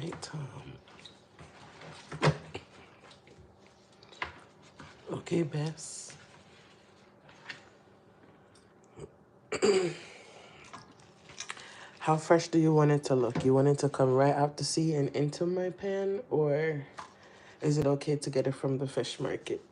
right, Okay, Bess. How fresh do you want it to look? You want it to come right out the sea and into my pan, or is it okay to get it from the fish market?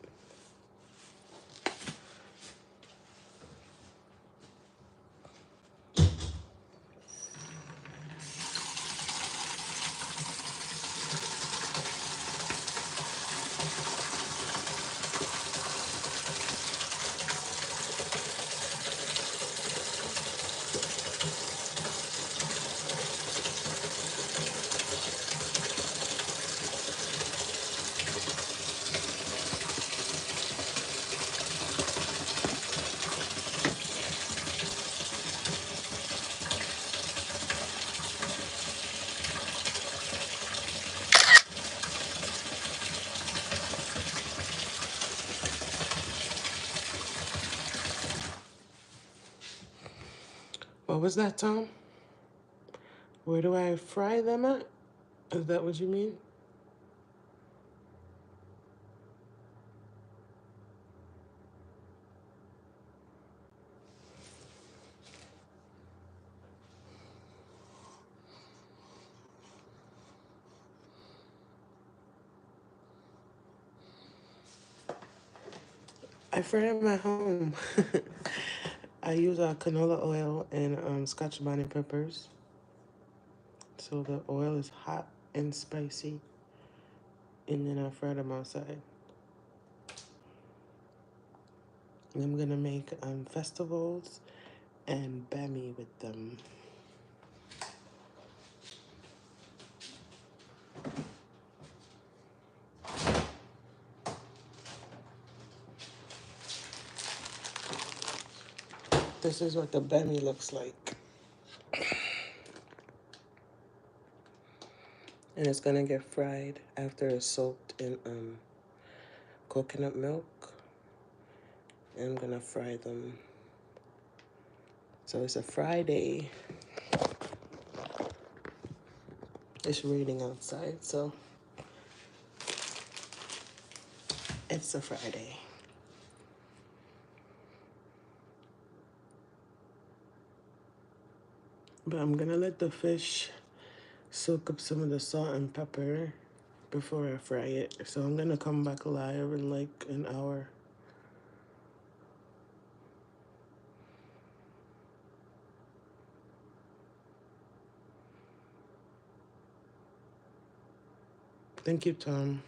What was that, Tom? Where do I fry them at? Is that what you mean? I fry them at home. I use canola oil and Scotch bonnet peppers. So the oil is hot and spicy. And then I fry them outside. And I'm gonna make festivals and bami with them. This is what the bami looks like. And it's gonna get fried after it's soaked in coconut milk. And I'm gonna fry them. So it's a Friday. It's raining outside, so it's a Friday. But I'm gonna let the fish soak up some of the salt and pepper before I fry it. So I'm gonna come back live in like an hour. Thank you, Tom.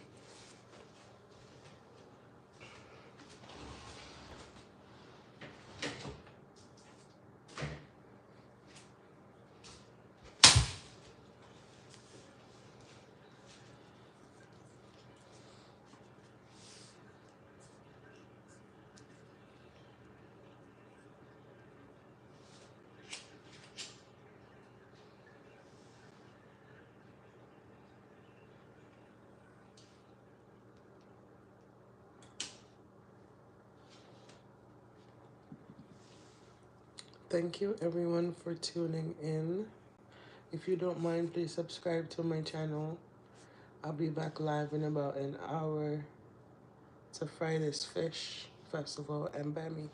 Thank you everyone for tuning in. If you don't mind, please subscribe to my channel. I'll be back live in about an hour to fry this fish festival and bami.